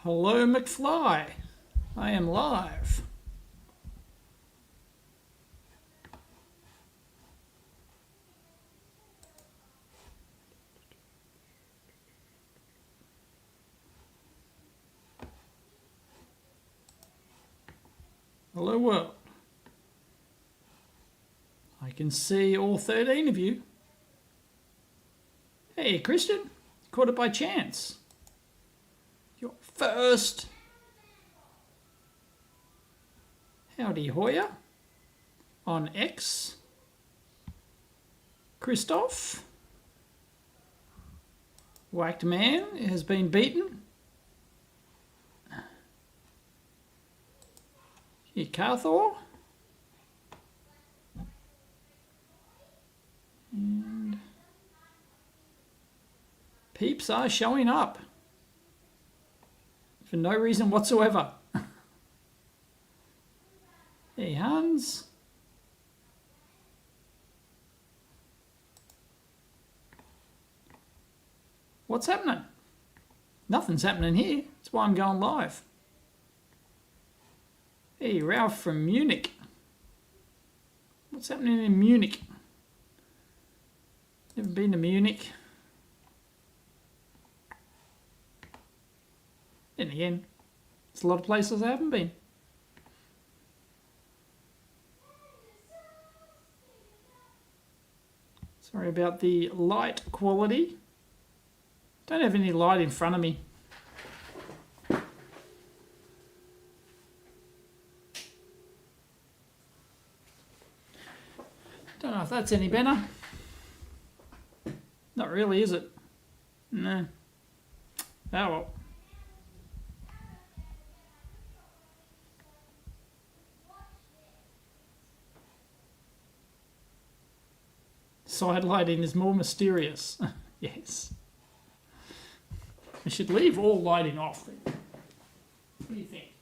Hello, McFly. I am live. Hello, world. I can see all 13 of you. Hey, Christian. Caught it by chance. You're first. Howdy, Hoya. On X. Christoph. Whacked Man has been beaten. Here, Carthor. And peeps are showing up. For no reason whatsoever. Hey, Hans. What's happening? Nothing's happening here. That's why I'm going live. Hey, Ralph from Munich. What's happening in Munich? Never been to Munich. Then again, there's a lot of places I haven't been. Sorry about the light quality. Don't have any light in front of me. Don't know if that's any better. Not really, is it? No. Oh well. Side lighting is more mysterious. Yes. I should leave all lighting off. What do you think?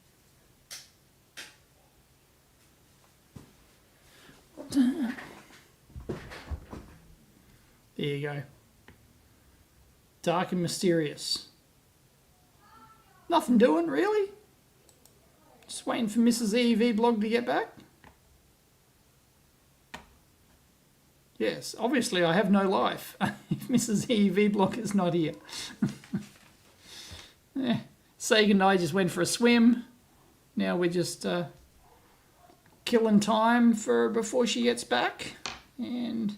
There you go. Dark and mysterious. Nothing doing, really. Just waiting for Mrs. EEVBlog to get back. Yes, obviously I have no life if Mrs. EEVBlog is not here. Sagan and I just went for a swim. Now we're just killing time for before she gets back. And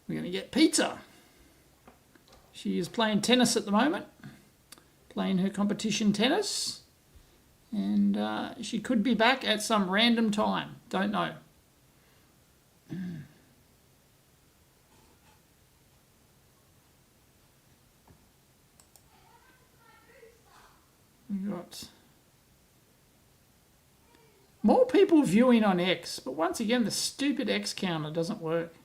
we're going to get pizza. She is playing tennis at the moment. Playing her competition tennis. And she could be back at some random time. Don't know. We've got more people viewing on X, but once again the stupid X counter doesn't work.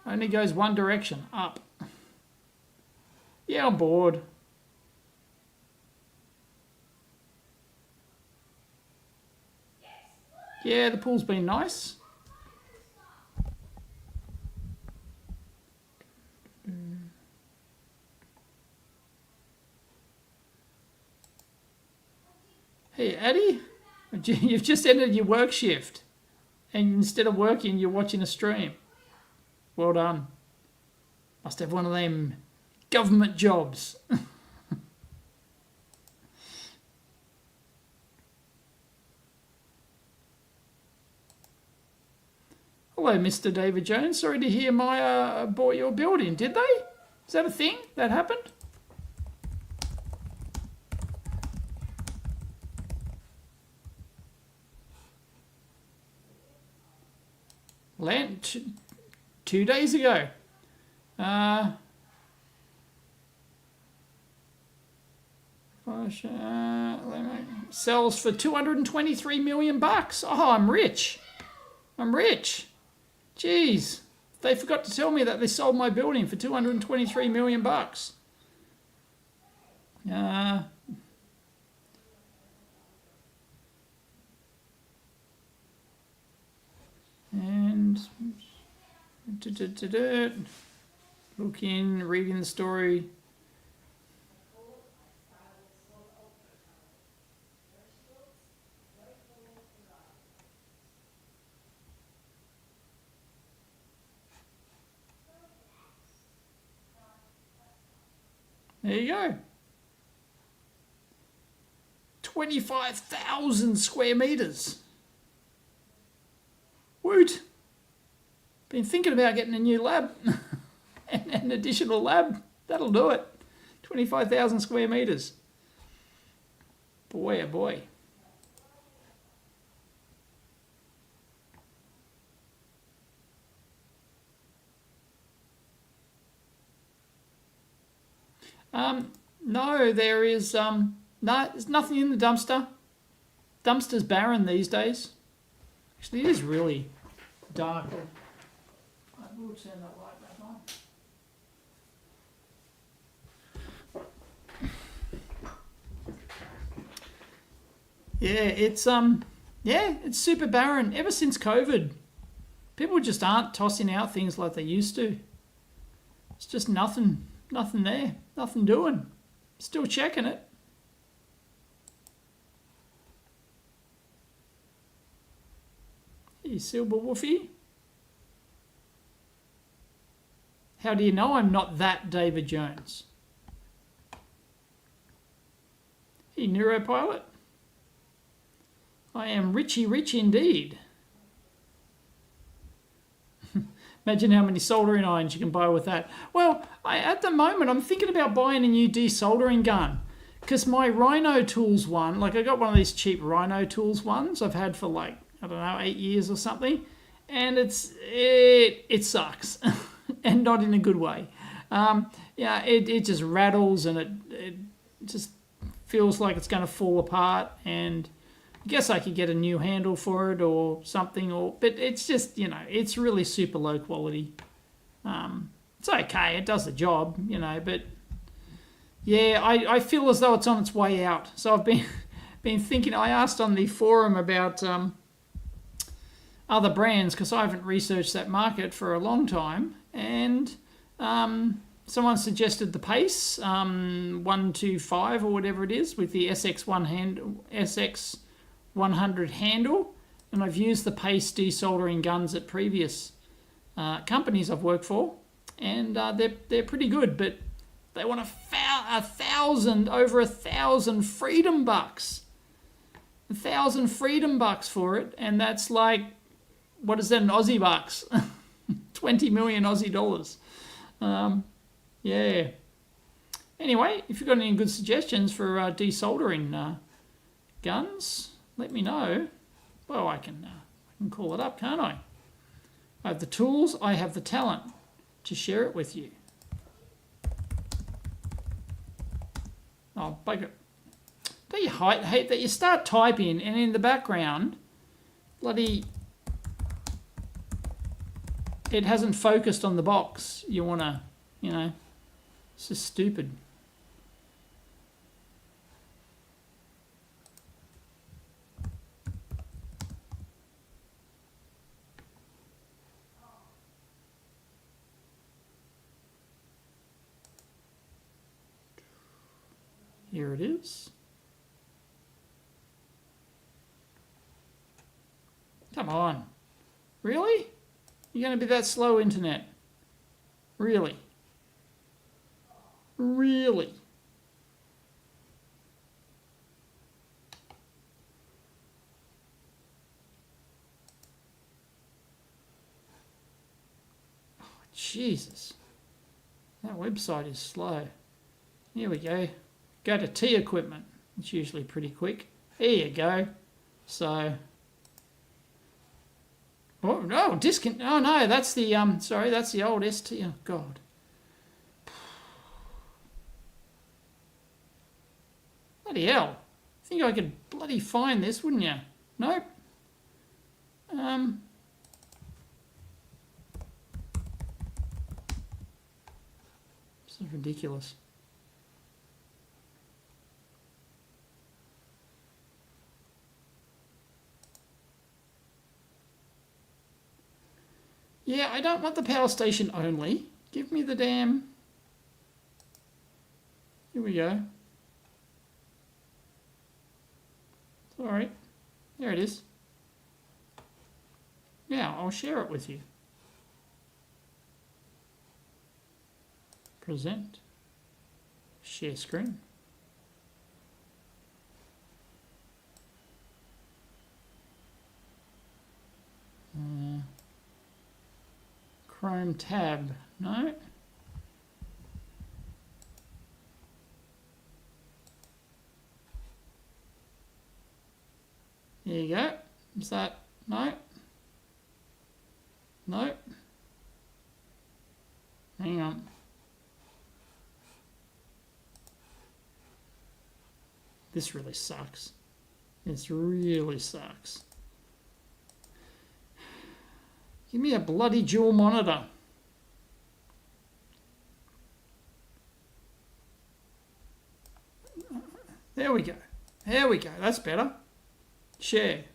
Only goes one direction, up. Yeah, I'm bored. Yeah, the pool's been nice. Hey, Addy, you've just ended your work shift. And instead of working, you're watching a stream. Well done. Must have one of them government jobs. Hello, Mr. David Jones. Sorry to hear my bought your building. Did they? Is that a thing that happened? Land 2 days ago. Sells for 223 million bucks. Oh, I'm rich. I'm rich. Jeez, they forgot to tell me that they sold my building for 223 million bucks. And looking, reading the story. There you go. 25,000 square meters. Woot. Been thinking about getting a new lab. An additional lab. That'll do it. 25,000 square meters. Boy, oh boy. No, there is no, there's nothing in the dumpster. Dumpster's barren these days. Actually, it is really dark. I will turn that light back on. Yeah, it's super barren ever since COVID. People just aren't tossing out things like they used to. It's just nothing there, nothing doing. Still checking it. Hey, Silver Woofy. How do you know I'm not that David Jones? Hey, Neuropilot. I am Richie Rich indeed. Imagine how many soldering irons you can buy with that. Well, at the moment, I'm thinking about buying a new desoldering gun. Because my Rhino Tools one, like I got one of these cheap Rhino Tools ones I've had for like, I don't know, 8 years or something. And it sucks. And not in a good way. Yeah, it just rattles and it just feels like it's going to fall apart. And I guess I could get a new handle for it or something, but it's just, it's really super low quality. It's okay, it does the job, but yeah, I feel as though it's on its way out. So I've been thinking, I asked on the forum about other brands because I haven't researched that market for a long time, and someone suggested the Pace 125 or whatever it is with the SX100 handle, and I've used the Pace desoldering guns at previous companies I've worked for, and they're pretty good, but they want over 1,000 freedom bucks. 1,000 freedom bucks for it, and that's like, what is that in Aussie bucks? 20 million Aussie dollars. Yeah. Anyway, if you've got any good suggestions for desoldering guns, let me know. Well, I can call it up, can't I? I have the tools, I have the talent to share it with you. Oh, bugger. Don't you hate that you start typing and in the background, bloody, it hasn't focused on the box. You want to, it's just stupid. Here it is. Come on. Really? You're going to be that slow, internet? Really? Really? Oh, Jesus. That website is slow. Here we go. Go to T equipment. It's usually pretty quick. There you go. So, oh no, oh no, that's the sorry, that's the old ST. Oh God. Bloody hell. I think I could bloody find this, wouldn't you? Nope. This is ridiculous. Yeah, I don't want the power station only. Give me the damn... Here we go. It's alright. There it is. Yeah, I'll share it with you. Present. Share screen. Chrome tab. No. There you go. Is that? No. No. Hang on. This really sucks. This really sucks. Give me a bloody dual monitor. There we go. There we go. That's better. Share.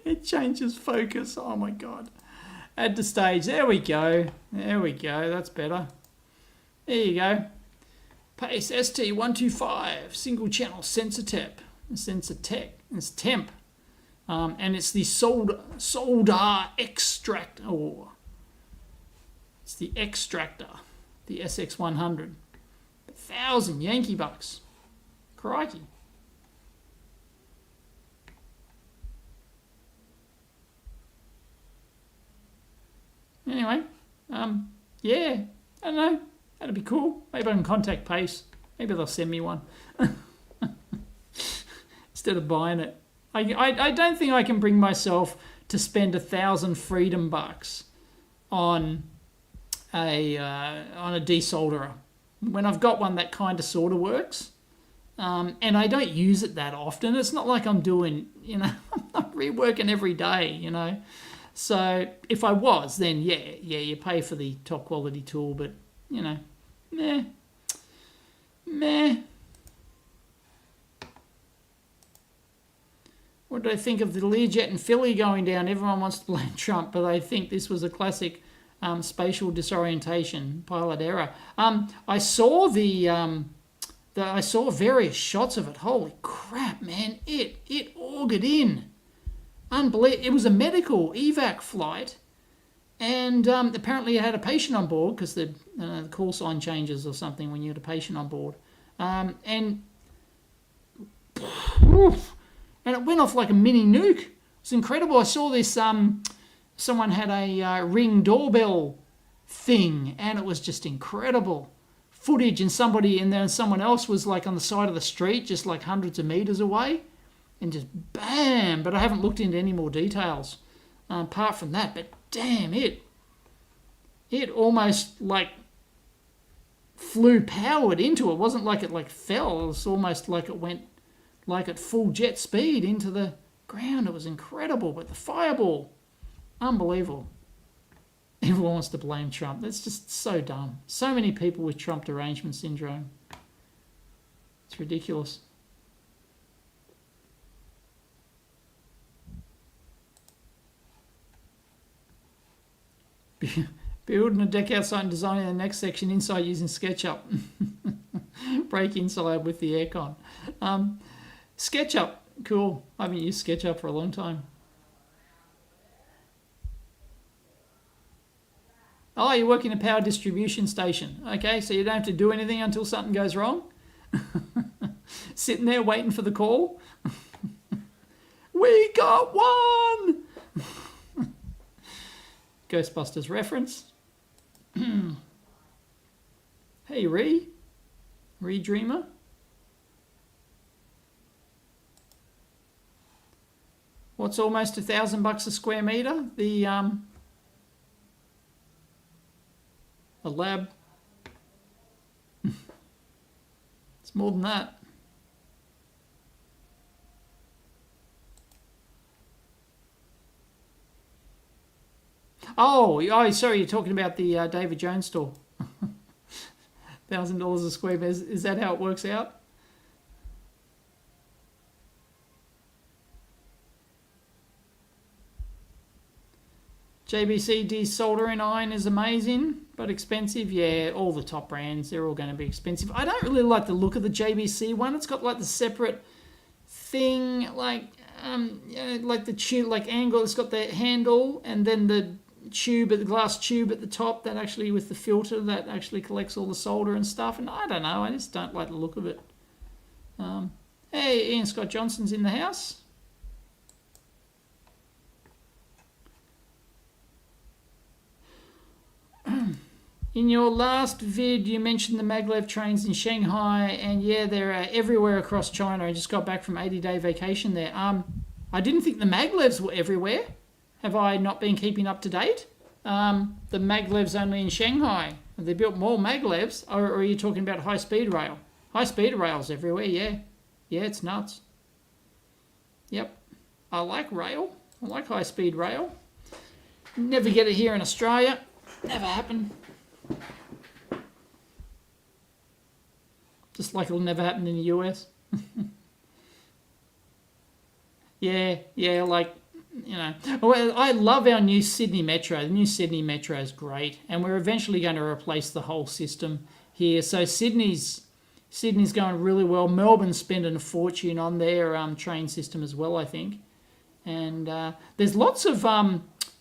It changes focus. Oh my God. Add to stage. There we go. There we go. That's better. There you go. Pace ST125 single channel sensor tech. It's temp. And it's the solder extractor. Oh, it's the extractor. The SX100. 1,000 Yankee bucks. Crikey. Anyway, yeah, I don't know. That'd be cool. Maybe I can contact Pace. Maybe they'll send me one instead of buying it. I don't think I can bring myself to spend 1,000 freedom bucks on a desolderer when I've got one that kind of sort of works. And I don't use it that often. It's not like I'm doing, I'm not reworking every day, So if I was, then yeah, you pay for the top quality tool, but, meh. What do I think of the Learjet in Philly going down? Everyone wants to blame Trump, but I think this was a classic spatial disorientation, pilot error. I saw I saw various shots of it. Holy crap, man! It augured in. Unbelievable. It was a medical evac flight, and apparently it had a patient on board because the call sign changes or something when you had a patient on board, and it went off like a mini nuke. It's incredible. I saw this. Someone had a Ring doorbell thing, and it was just incredible footage. And someone else was like on the side of the street, just like hundreds of meters away, and just bam. But I haven't looked into any more details apart from that. But damn it almost like flew powered into it. It wasn't like it like fell. It was almost like it went like at full jet speed into the ground. It was incredible. But the fireball, unbelievable. Everyone wants to blame Trump. That's just so dumb. So many people with Trump derangement syndrome. It's ridiculous. Building a deck outside and designing the next section inside using SketchUp. Break inside with the aircon. SketchUp, cool. I haven't used SketchUp for a long time. Oh, you're working a power distribution station. Okay, so you don't have to do anything until something goes wrong? Sitting there waiting for the call? We got one! Ghostbusters reference. Hey, Dreamer. What's almost $1,000 a square meter? The lab. It's more than that. Oh, sorry, you're talking about the David Jones store. $1,000 a square meter. Is that how it works out? JBC desoldering iron is amazing, but expensive. Yeah, all the top brands, they're all going to be expensive. I don't really like the look of the JBC one. It's got like the separate thing, like the tube, like angle. It's got the handle and then the tube, the glass tube at the top that actually, with the filter that actually collects all the solder and stuff. And I don't know, I just don't like the look of it. Hey, Ian Scott Johnson's in the house. In your last vid, you mentioned the maglev trains in Shanghai, and yeah, they're everywhere across China. I just got back from 80-day vacation there. I didn't think the maglevs were everywhere. Have I not been keeping up to date? The maglev's only in Shanghai. Have they built more maglevs, or are you talking about high-speed rail? High-speed rail's everywhere, yeah. Yeah, it's nuts. Yep. I like rail. I like high-speed rail. Never get it here in Australia. Never happen. Just like it'll never happen in the US. yeah, like, you know. Well, I love our new Sydney Metro. The new Sydney Metro is great. And we're eventually going to replace the whole system here. So Sydney's going really well. Melbourne's spending a fortune on their train system as well, I think. And there's lots of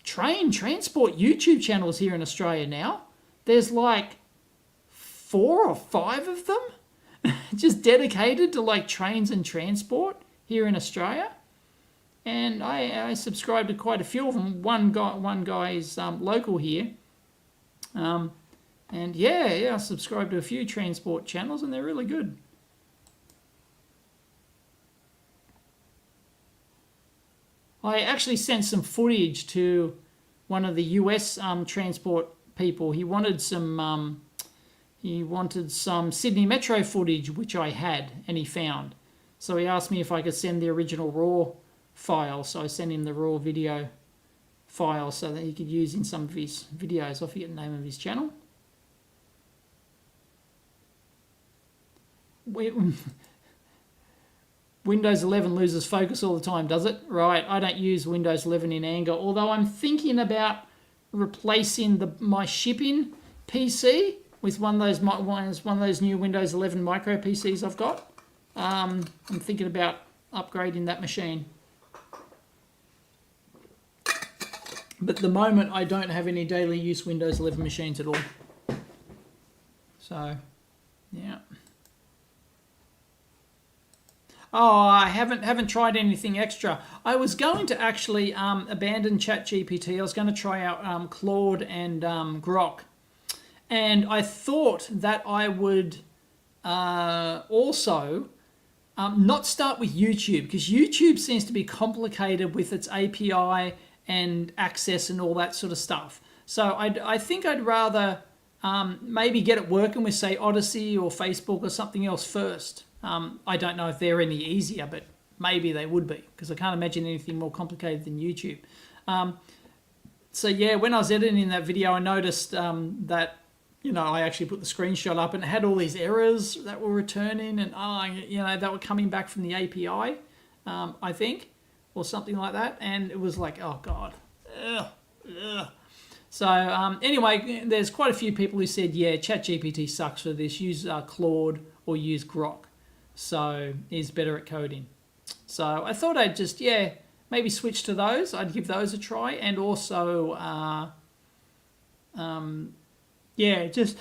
train transport YouTube channels here in Australia now. There's like 4 or 5 of them just dedicated to like trains and transport here in Australia. And I subscribe to quite a few of them. One guy is local here. And yeah, I subscribe to a few transport channels, and they're really good. I actually sent some footage to one of the US transport people. He wanted some Sydney Metro footage, which I had, and he found. So he asked me if I could send the original raw file. So I sent him the raw video file so that he could use in some of his videos. I forget the name of his channel. Windows 11 loses focus all the time, does it? Right, I don't use Windows 11 in anger, although I'm thinking about replacing my shipping PC with one of those new Windows 11 micro PCs I've got. I'm thinking about upgrading that machine. But at the moment, I don't have any daily use Windows 11 machines at all. So, yeah. Oh, I haven't tried anything extra. I was going to actually abandon ChatGPT. I was going to try out Claude and Grok. And I thought that I would also not start with YouTube, because YouTube seems to be complicated with its API and access and all that sort of stuff. So I think I'd rather maybe get it working with, say, Odyssey or Facebook or something else first. I don't know if they're any easier, but maybe they would be, because I can't imagine anything more complicated than YouTube. So yeah, when I was editing that video, I noticed that, you know, I actually put the screenshot up and it had all these errors that were returning, and that were coming back from the API, I think, or something like that. And it was like, oh God. Ugh. So anyway, there's quite a few people who said, yeah, ChatGPT sucks for this. Use Claude or use Grok. So is better at coding. So I thought I'd just, maybe switch to those. I'd give those a try. And also, just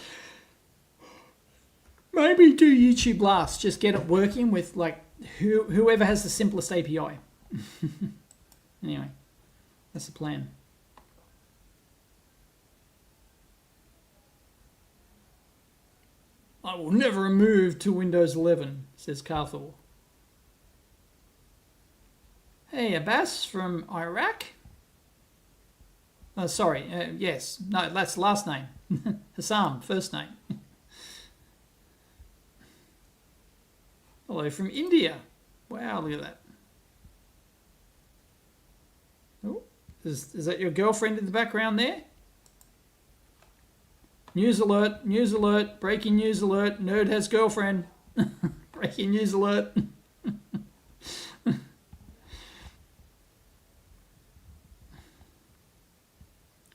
maybe do YouTube last. Just get it working with like whoever has the simplest API. Anyway, that's the plan. I will never move to Windows 11, says Carthor. Hey, Abbas from Iraq. Yes. No, that's last name. Hassam, first name. Hello from India. Wow, look at that. Oh, is that your girlfriend in the background there? News alert, breaking news alert, nerd has girlfriend. Breaking news alert.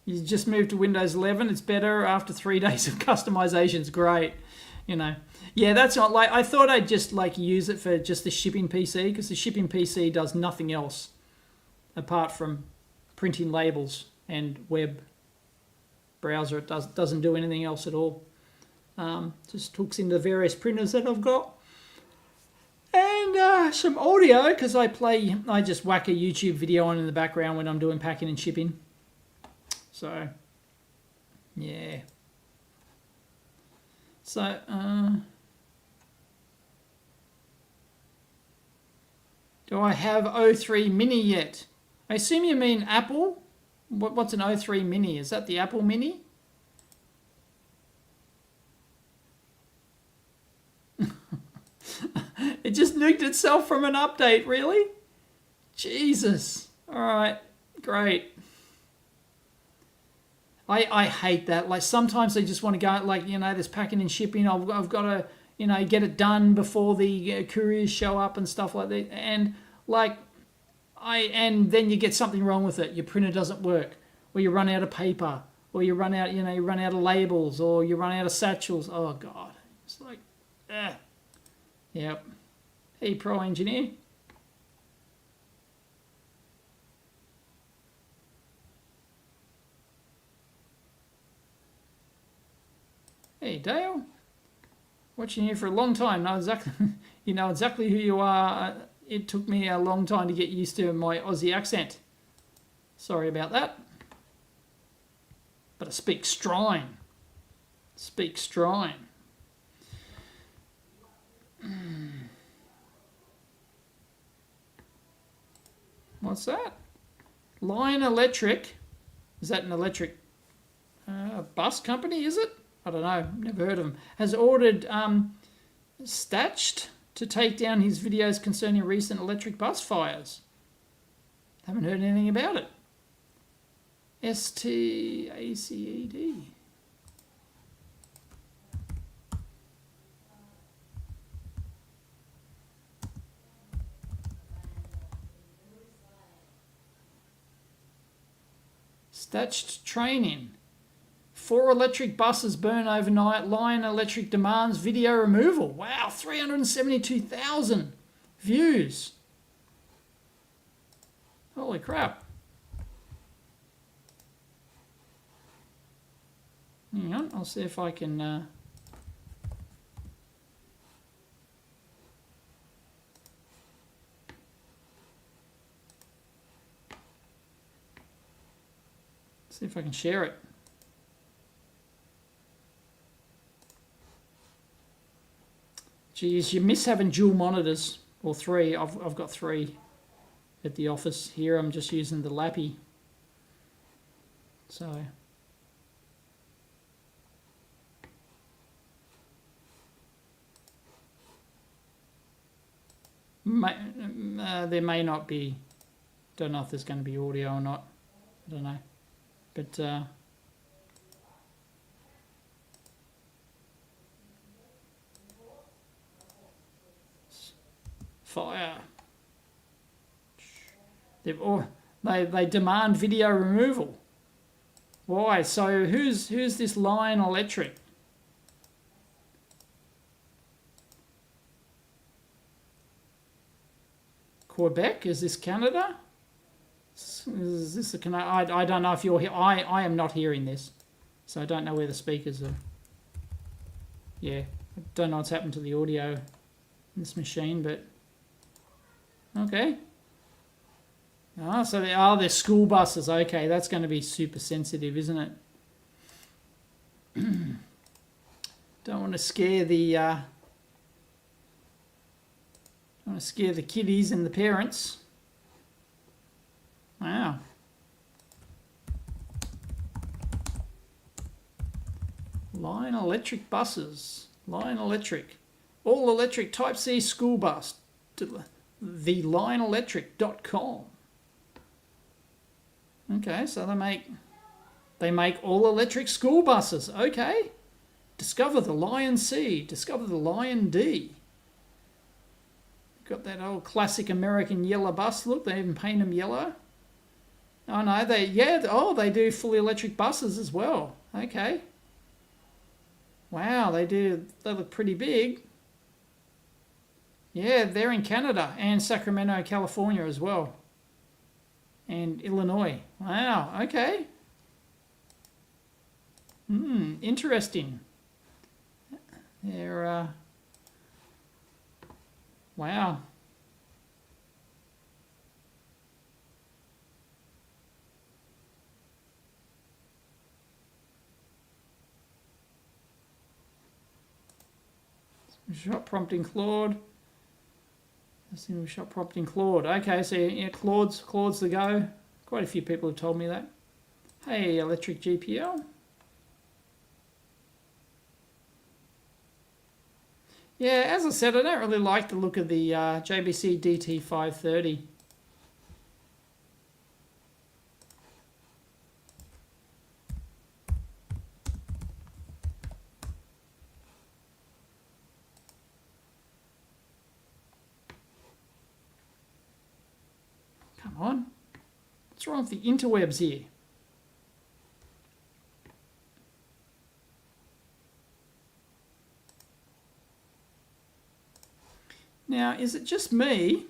You just moved to Windows 11, it's better after 3 days of customization, it's great. You know. Yeah, that's not like, I thought I'd just like use it for just the shipping PC, because the shipping PC does nothing else apart from printing labels and web browser. It doesn't do anything else at all. Just hooks into the various printers that I've got. And some audio, because I just whack a YouTube video on in the background when I'm doing packing and shipping. So, yeah. So, do I have O3 Mini yet? I assume you mean Apple. What's an O3 Mini? Is that the Apple Mini? It just nuked itself from an update, really? Jesus. All right, great. I hate that. Like, sometimes I just want to go, like, there's packing and shipping. I've got to, get it done before the couriers show up and stuff like that. And, and then you get something wrong with it. Your printer doesn't work, or you run out of paper, or you run out, you run out of labels, or you run out of satchels. Oh, God. It's like, Yep. Hey, Pro Engineer. Hey, Dale. Watching you for a long time. You know exactly who you are. It took me a long time to get used to my Aussie accent. Sorry about that. But I speak strine. Speak strine. What's that? Lion Electric. Is that an electric bus company, is it? I don't know. Never heard of them. Has ordered Statched to take down his videos concerning recent electric bus fires. Haven't heard anything about it. STACED. Statched training. 4 electric buses burn overnight. Lion Electric demands video removal. Wow, 372,000 views. Holy crap. Hang on, I'll see if I can... see if I can share it. Geez, you miss having dual monitors, or 3. I've got 3 at the office. Here I'm just using the Lappy. So there may not be. Don't know if there's going to be audio or not. I don't know, but. Fire. They demand video removal. Why? So who's this Lion Electric? Quebec? Is this Canada? Is this a Canada? I don't know if you're here. I am not hearing this, so I don't know where the speakers are. Yeah, I don't know what's happened to the audio in this machine, but. Okay. So they're school buses. Okay, that's going to be super sensitive, isn't it? Don't want to scare the kiddies and the parents. Wow. Lion Electric buses. Lion Electric. All electric Type C school bus. TheLionElectric.com. Okay, so they make all electric school buses. Okay. Discover the Lion C. Discover the Lion D. Got that old classic American yellow bus look. They even paint them yellow. Oh no, they do fully electric buses as well. Okay. Wow, they do. They look pretty big. Yeah, they're in Canada and Sacramento, California as well. And Illinois. Wow, okay. Interesting. They're, wow. Shot prompting Claude. Single shot prompting Claude. Okay, so yeah, Claude's the go. Quite a few people have told me that. Hey, electric GPL. Yeah, as I said, I don't really like the look of the JBC DT530. Come on. What's wrong with the interwebs here? Now, is it just me?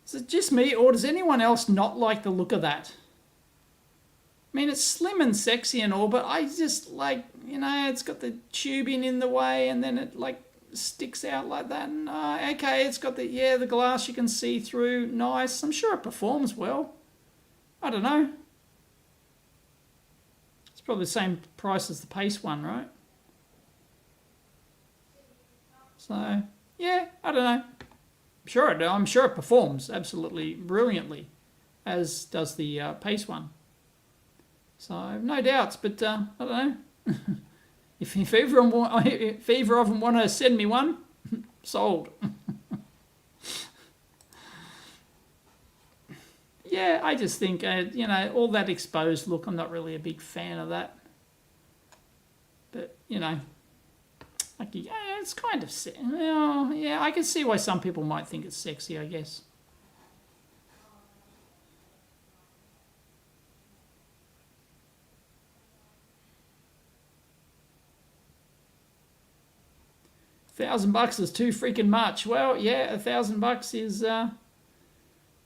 Is it just me, or does anyone else not like the look of that? I mean, it's slim and sexy and all, but I just like, you know, it's got the tubing in the way and then it like sticks out like that. And okay, it's got the glass you can see through. Nice. I'm sure it performs well. I don't know. It's probably the same price as the Pace one, right? So, yeah, I don't know. I'm sure it performs absolutely brilliantly, as does the Pace one. So, I have no doubts, but I don't know. if either of them want to send me one, sold. Yeah, I just think, you know, all that exposed look, I'm not really a big fan of that. But, you know, like, yeah, it's kind of, well, yeah, I can see why some people might think it's sexy, I guess. $1,000 is too freaking much. Well, yeah, $1,000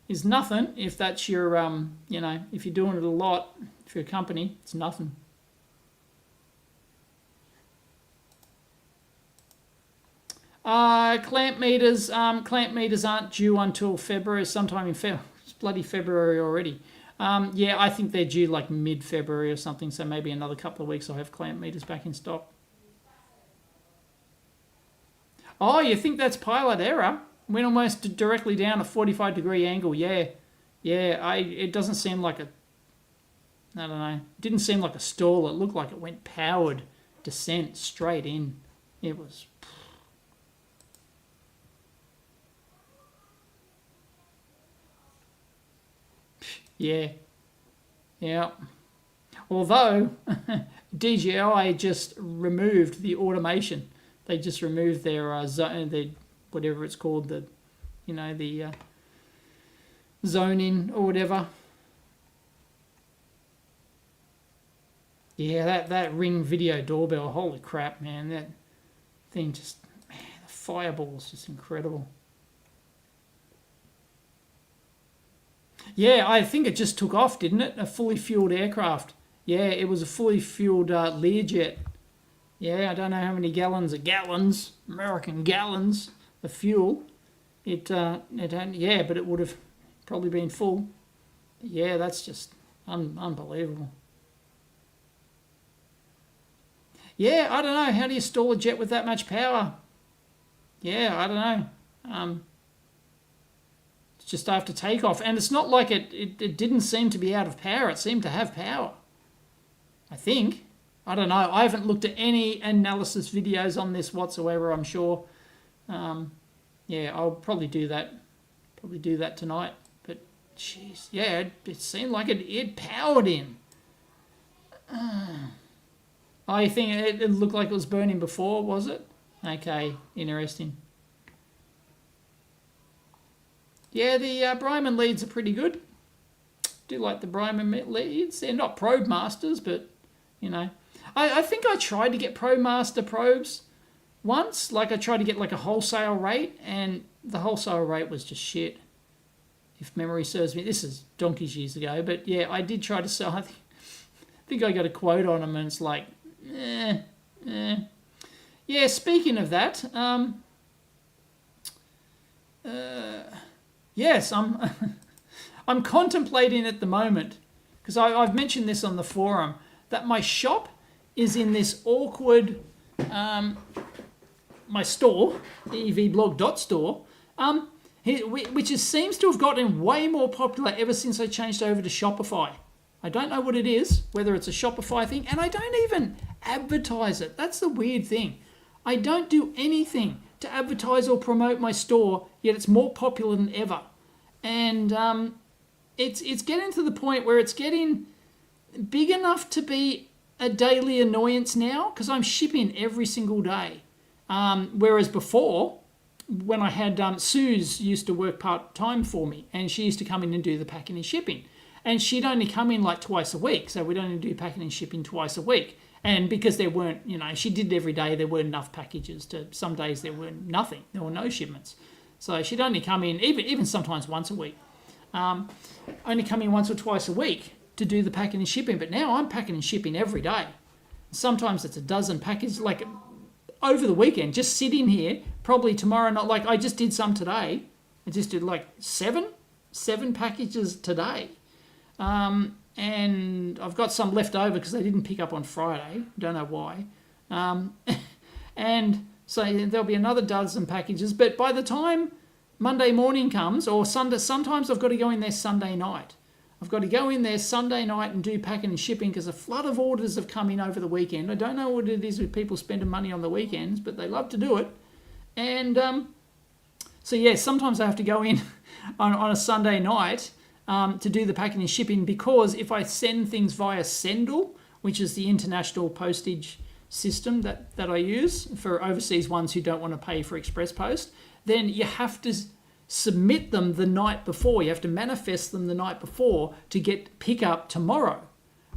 is nothing if that's your, you know, if you're doing it a lot for your company, it's nothing. Clamp meters aren't due until February, sometime in February. It's bloody February already. Yeah, I think they're due like mid-February or something, so maybe another couple of weeks I'll have clamp meters back in stock. Oh, you think that's pilot error? Went almost directly down a 45-degree angle. Yeah. It doesn't seem like a, I don't know. It didn't seem like a stall. It looked like it went powered descent straight in. It was. Yeah. Although DJI just removed the automation. They just removed their zone, their whatever it's called, the, you know, the zoning or whatever. Yeah, that Ring video doorbell. Holy crap, man! That thing just, man, the fireball is just incredible. Yeah, I think it just took off, didn't it? A fully fueled aircraft. Yeah, it was a fully fueled Learjet. Yeah, I don't know how many gallons, American gallons of fuel. It had, yeah, but it would have probably been full. Yeah, that's just unbelievable. Yeah, I don't know. How do you stall a jet with that much power? Yeah, I don't know. It's just after takeoff, and it's not like it didn't seem to be out of power. It seemed to have power, I think. I don't know. I haven't looked at any analysis videos on this whatsoever, I'm sure. Yeah, I'll probably do that. Probably do that tonight. But, jeez. Yeah, it seemed like it powered in. I think it looked like it was burning before, was it? Okay, interesting. Yeah, the Bryman leads are pretty good. Do like the Bryman leads. They're not probe masters, but, you know. I think I tried to get ProMaster probes once. Like, I tried to get like a wholesale rate, and the wholesale rate was just shit, if memory serves me. This is donkeys years ago, but yeah, I did try to sell. I think think I got a quote on them, and it's like, Yeah, speaking of that, yes, I'm contemplating at the moment, because I've mentioned this on the forum, that my shop is in this awkward, my store, EEVBlog.store, which seems to have gotten way more popular ever since I changed over to Shopify. I don't know what it is, whether it's a Shopify thing, and I don't even advertise it. That's the weird thing. I don't do anything to advertise or promote my store, yet it's more popular than ever. And it's getting to the point where it's getting big enough to be a daily annoyance now, because I'm shipping every single day. Whereas before, when I had Suze used to work part-time for me, and she used to come in and do the packing and shipping. And she'd only come in like twice a week, so we'd only do packing and shipping twice a week. And because there weren't, she did it every day, there weren't enough packages. Some days there were nothing, there were no shipments. So she'd only come in, even sometimes once a week, only come in once or twice a week to do the packing and shipping. But now I'm packing and shipping every day. Sometimes it's a dozen packages, like over the weekend, just sitting here, probably tomorrow night, like I just did some today. I just did like seven packages today. And I've got some left over because they didn't pick up on Friday. Don't know why. And so there'll be another dozen packages. But by the time Monday morning comes, or Sunday, sometimes I've got to go in there Sunday night. I've got to go in there Sunday night and do packing and shipping because a flood of orders have come in over the weekend. I don't know what it is with people spending money on the weekends, but they love to do it. And so, yeah, sometimes I have to go in on a Sunday night to do the packing and shipping, because if I send things via Sendle, which is the international postage system that I use for overseas ones who don't want to pay for express post, then you have to submit them the night before. You have to manifest them the night before to get pickup tomorrow,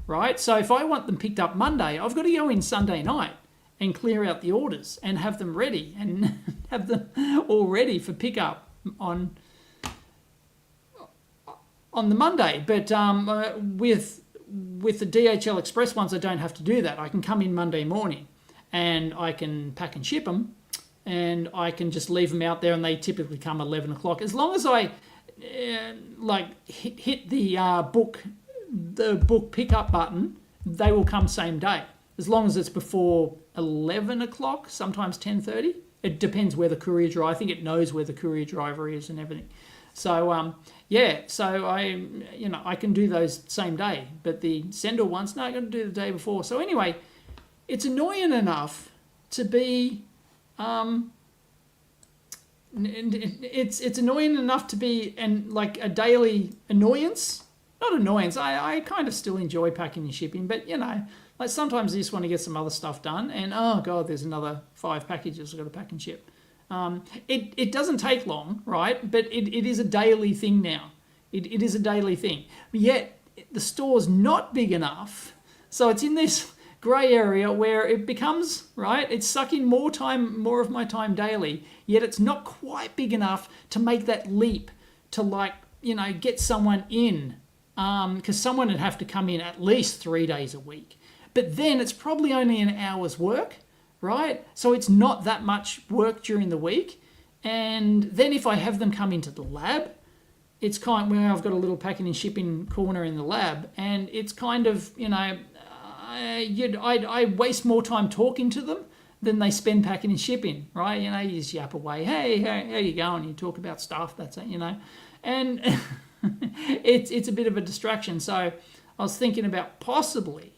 right? So if I want them picked up Monday, I've got to go in Sunday night and clear out the orders and have them ready and have them all ready for pickup on the Monday. But with the DHL Express ones, I don't have to do that. I can come in Monday morning and I can pack and ship them, and I can just leave them out there, and they typically come 11 o'clock. As long as I hit the book pickup button, they will come same day. As long as it's before 11 o'clock, sometimes 10:30. It depends where the courier driver, I think it knows where the courier driver is and everything. So, so I can do those same day, but the Sendle ones, no, I got to do the day before. So anyway, it's annoying enough to be, it's annoying enough to be like a daily annoyance. Not annoyance, I kind of still enjoy packing and shipping, but like sometimes I just want to get some other stuff done, and oh God, there's another 5 packages I've got to pack and ship. It doesn't take long, right? But it is a daily thing now. It is a daily thing. Yet the store's not big enough, so it's in this grey area where it becomes, right, it's sucking more of my time daily, yet it's not quite big enough to make that leap to get someone in, because someone would have to come in at least 3 days a week. But then it's probably only an hour's work, right? So it's not that much work during the week. And then if I have them come into the lab, it's kind of where I've got a little packing and shipping corner in the lab, and it's kind of, I waste more time talking to them than they spend packing and shipping, right? You just yap away, hey, how you going? You talk about stuff, that's it, And it's a bit of a distraction. So I was thinking about possibly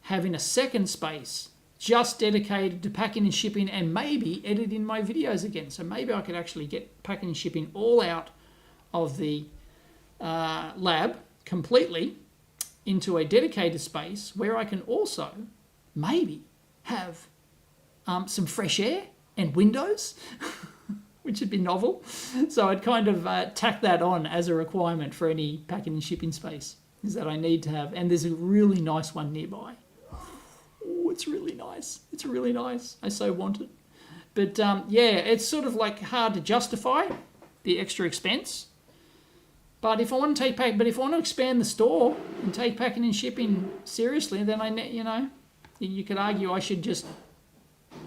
having a second space just dedicated to packing and shipping, and maybe editing my videos again. So maybe I could actually get packing and shipping all out of the lab completely into a dedicated space where I can also maybe have some fresh air and windows, which would be novel. So I'd kind of tack that on as a requirement for any packing and shipping space, is that I need to have, and there's a really nice one nearby. Oh, it's really nice. It's really nice. I so want it. But it's sort of like hard to justify the extra expense. But if I want to expand the store and take packing and shipping seriously, then you could argue I should just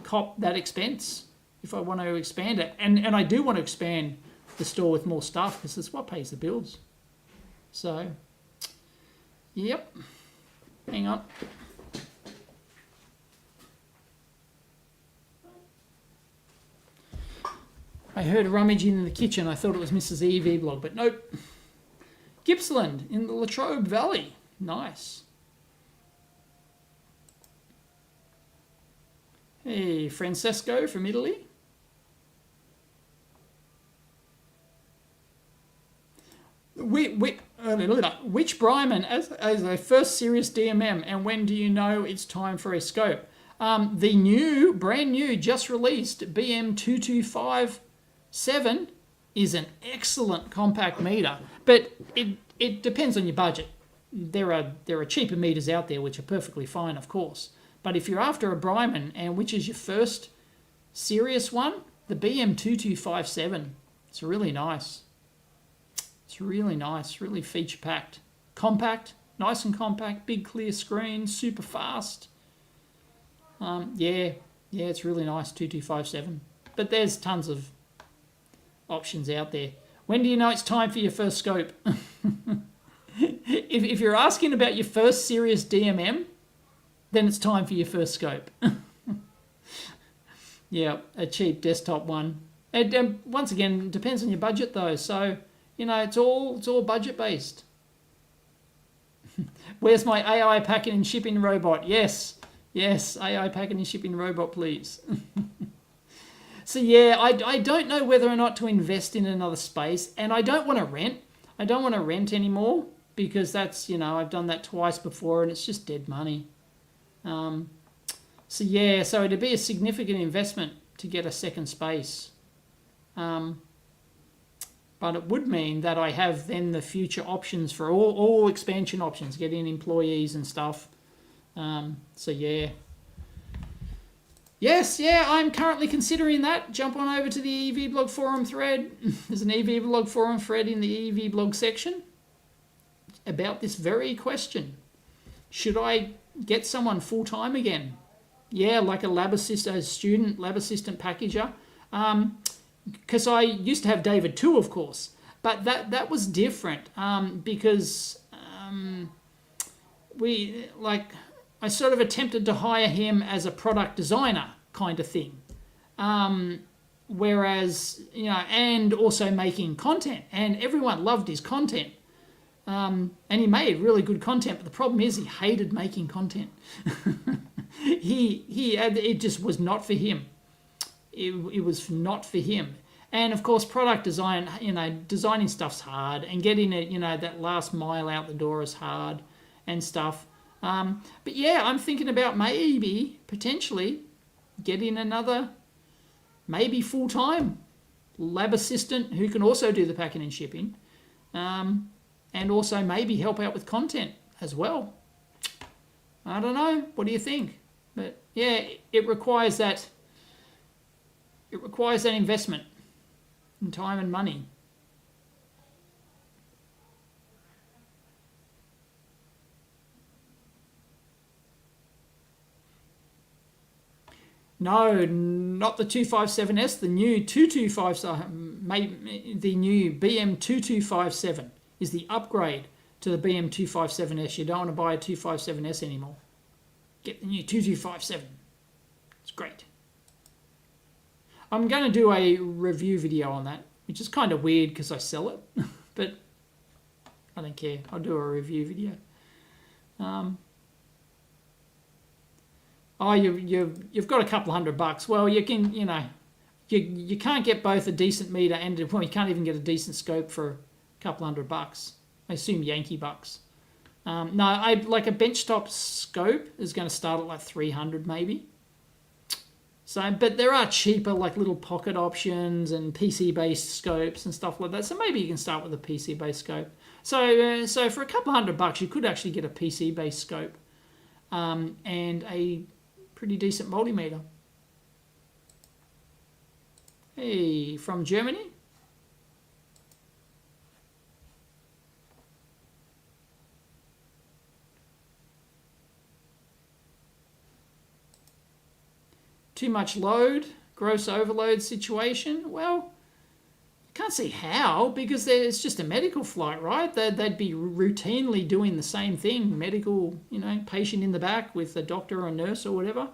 cop that expense if I want to expand it. And I do want to expand the store with more stuff because it's what pays the bills. So, yep. Hang on. I heard a rummaging in the kitchen. I thought it was Mrs. EEVBlog, but nope. Gippsland in the Latrobe Valley. Nice. Hey, Francesco from Italy. Which Bryman as a first serious DMM, and when do you know it's time for a scope? The brand new, just released BM2257 is an excellent compact meter, but it depends on your budget. There are cheaper meters out there which are perfectly fine, of course. But if you're after a Bryman, and which is your first serious one, the BM2257, it's really nice. It's really nice, really feature-packed. Compact, nice and compact, big clear screen, super fast. Yeah, it's really nice, 2257. But there's tons of options out there. When do you know it's time for your first scope? If you're asking about your first serious DMM, then it's time for your first scope. Yeah, a cheap desktop one. And once again, it depends on your budget though. So, it's all budget based. Where's my AI packing and shipping robot? Yes, AI packing and shipping robot, please. So yeah, I don't know whether or not to invest in another space, and I don't want to rent. I don't want to rent anymore because that's, I've done that twice before and it's just dead money. So it'd be a significant investment to get a second space. But it would mean that I have then the future options for all expansion options, getting employees and stuff. So yeah. Yes, I'm currently considering that. Jump on over to the EEVBlog forum thread. There's an EEVBlog forum thread in the EEVBlog section about this very question. Should I get someone full-time again? Yeah, like a lab assistant, a student lab assistant packager. Because I used to have David too, of course. But that was different because I sort of attempted to hire him as a product designer kind of thing. Whereas, and also making content. And everyone loved his content. And he made really good content. But the problem is he hated making content. It just was not for him. It was not for him. And of course, product design, designing stuff's hard. And getting it, that last mile out the door is hard and stuff. But yeah, I'm thinking about potentially getting another, maybe full-time lab assistant who can also do the packing and shipping, and also maybe help out with content as well. I don't know. What do you think? But yeah, it requires that investment in time and money. No, not the 257S, the new 225, the new BM2257 is the upgrade to the BM257S. You don't want to buy a 257S anymore. Get the new 2257. It's great. I'm going to do a review video on that, which is kind of weird because I sell it, but I don't care. I'll do a review video. You've got a couple $100. Well, you can, you can't get both a decent meter and you can't even get a decent scope for a couple $100. I assume Yankee bucks. No, like a benchtop scope is going to start at like 300 maybe. So, but there are cheaper like little pocket options and PC-based scopes and stuff like that. So maybe you can start with a PC-based scope. So for a couple $100, you could actually get a PC-based scope and a pretty decent multimeter. Hey, from Germany. too much load, gross overload situation. Well, I can't see how, because it's just a medical flight, right? They'd be routinely doing the same thing, medical, patient in the back with a doctor or a nurse or whatever.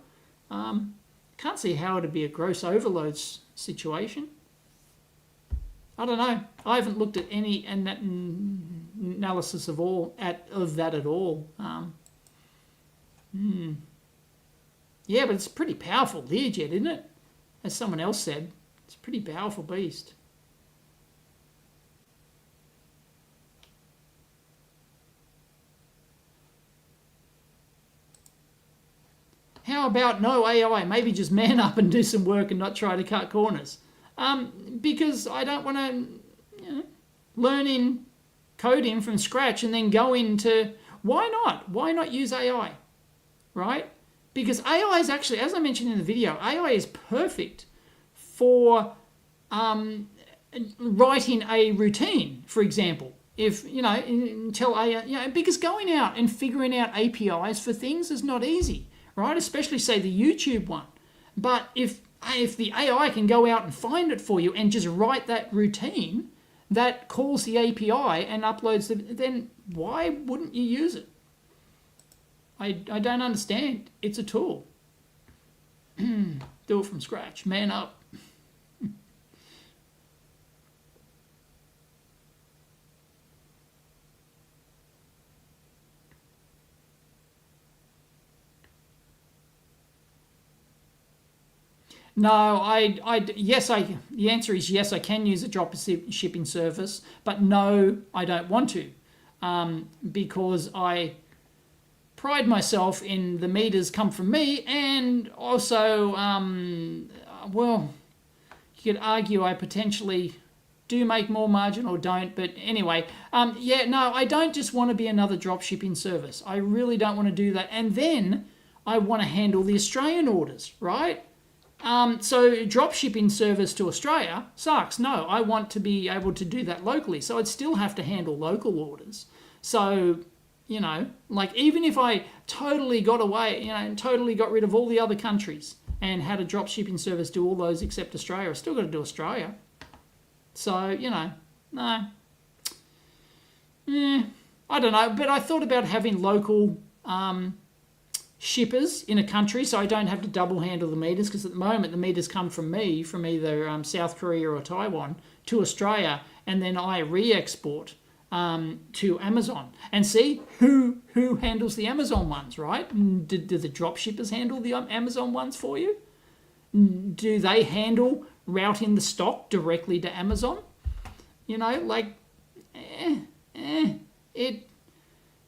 Can't see how it'd be a gross overload situation. I don't know. I haven't looked at any analysis of that at all. Yeah, but it's a pretty powerful Learjet, isn't it? As someone else said, it's a pretty powerful beast. How about no AI? Maybe just man up and do some work and not try to cut corners. Because I don't want to learn in coding from scratch and then go into... Why not? Why not use AI? Right? Because AI is actually, as I mentioned in the video, AI is perfect for writing a routine, for example. If, tell AI, because going out and figuring out APIs for things is not easy, right? Especially, say, the YouTube one. But if the AI can go out and find it for you and just write that routine that calls the API and uploads it, then why wouldn't you use it? I don't understand. It's a tool. Do it from scratch. Man up. No, the answer is yes, I can use a drop shipping service, but no, I don't want to, because I pride myself in the meters come from me, and also, well, you could argue I potentially do make more margin or don't, but anyway, no, I don't just want to be another drop shipping service. I really don't want to do that, and then I want to handle the Australian orders, right? So drop shipping service to Australia sucks. No, I want to be able to do that locally. So I'd still have to handle local orders. So, like even if I totally got away, and totally got rid of all the other countries and had a drop shipping service do all those except Australia, I still got to do Australia. So, no. I don't know. But I thought about having local shippers in a country, so I don't have to double handle the meters, because at the moment the meters come from me from either South Korea or Taiwan to Australia, and then I re-export to Amazon. And see who handles the Amazon ones, right? Do the drop shippers handle the Amazon ones for you? Do they handle routing the stock directly to Amazon? It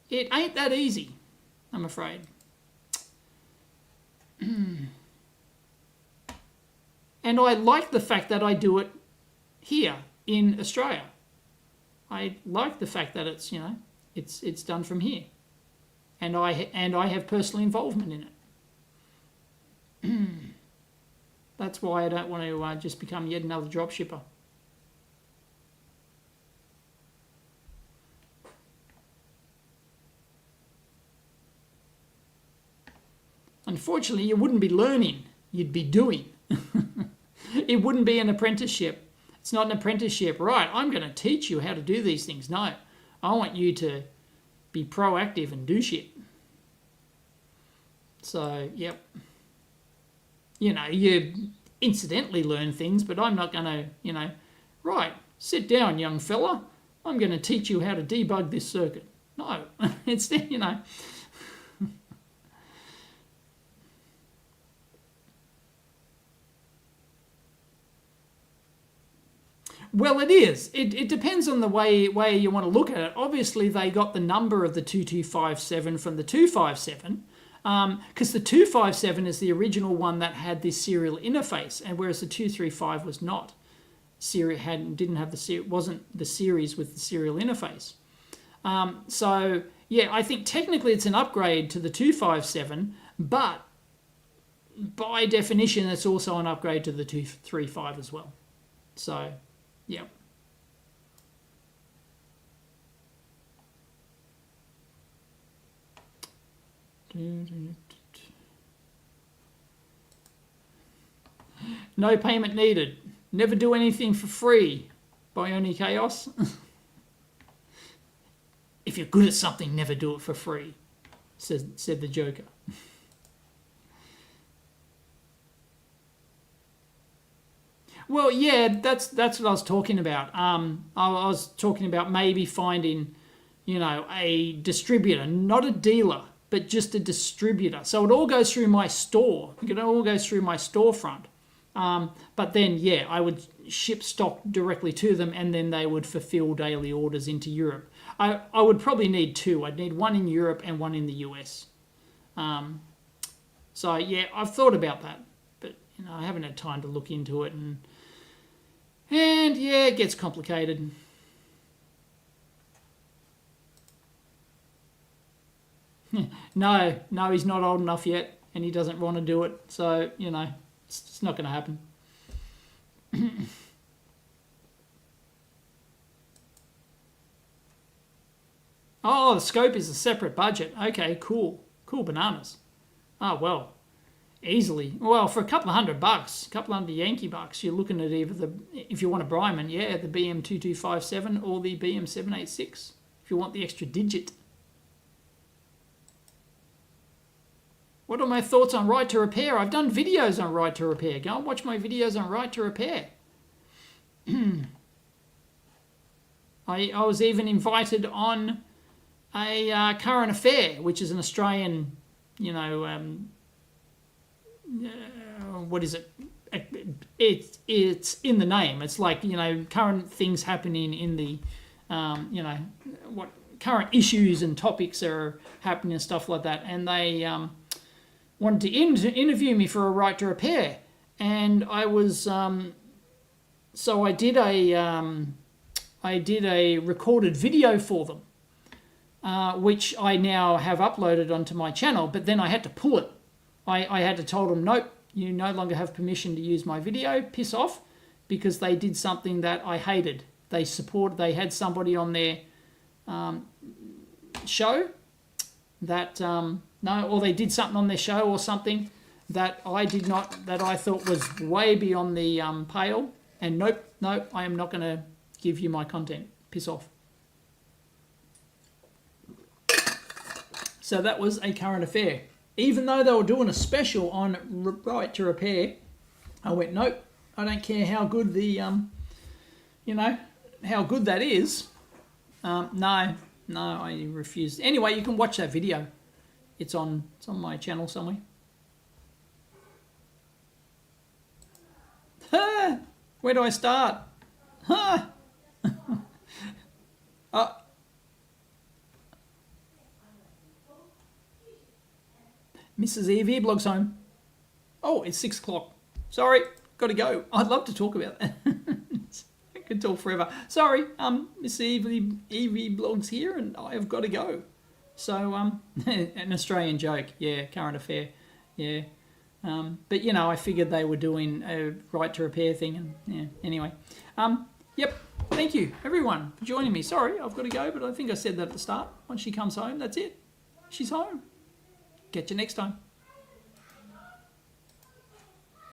ain't that easy, I'm afraid. And I like the fact that I do it here in Australia. I like the fact that it's it's done from here, and I have personal involvement in it. That's why I don't want to just become yet another drop shipper. Unfortunately, you wouldn't be learning, you'd be doing. It wouldn't be an apprenticeship. It's not an apprenticeship. Right, I'm going to teach you how to do these things. No, I want you to be proactive and do shit. So, yep. You incidentally learn things, but I'm not going to, right, sit down, young fella. I'm going to teach you how to debug this circuit. No, it's, Well, it is. It depends on the way you want to look at it. Obviously, they got the number of the 2257 from the 257, because the 257 is the original one that had this serial interface, and whereas the 235 was not. Wasn't the series with the serial interface. So yeah, I think technically it's an upgrade to the 257, but by definition, it's also an upgrade to the 235 as well. So. Yep. No payment needed. Never do anything for free. Bionic Chaos. If you're good at something, never do it for free, said the Joker. Well, yeah, that's what I was talking about. I was talking about maybe finding, you know, a distributor, not a dealer, but just a distributor. So it all goes through my store. It all goes through my storefront. But then, yeah, I would ship stock directly to them, and then they would fulfill daily orders into Europe. I would probably need two. I'd need one in Europe and one in the US. So, yeah, I've thought about that. But, you know, I haven't had time to look into it. And yeah, it gets complicated. No, he's not old enough yet, and he doesn't want to do it. So, you know, it's not going to happen. Oh, the scope is a separate budget. Okay, cool. Cool bananas. Oh, well, easily. Well, for a couple of $100, a couple of Yankee bucks, you're looking at either if you want a Bryman, yeah, the BM2257 or the BM786, if you want the extra digit. What are my thoughts on Right to Repair? I've done videos on Right to Repair. Go and watch my videos on Right to Repair. I was even invited on a Current Affair, which is an Australian, you know, what is it? It's in the name. It's like, you know, current things happening in the, you know, what current issues and topics are happening and stuff like that. And they wanted to interview me for a Right to Repair, and I was so I did a recorded video for them, which I now have uploaded onto my channel. But then I had to pull it. I had to tell them, nope, you no longer have permission to use my video. Piss off, because they did something that I hated. They had somebody on their show that or they did something on their show or something that I thought was way beyond the pale. And nope, I am not going to give you my content. Piss off. So that was a Current Affair. Even though they were doing a special on Right to Repair, I went, nope, I don't care how good the, you know, how good that is. No, I refused. Anyway, you can watch that video. It's on my channel somewhere. Where do I start? Mrs. EEVBlog's home. Oh, it's 6 o'clock. Sorry, got to go. I'd love to talk about that. I could talk forever. Sorry, Mrs. EEVBlog's here, and I've got to go. So, an Australian joke, yeah, Current Affair, yeah. But, you know, I figured they were doing a Right to Repair thing, and, yeah, anyway. Yep, thank you, everyone, for joining me. Sorry, I've got to go, but I think I said that at the start. Once she comes home, that's it. She's home. Catch you next time.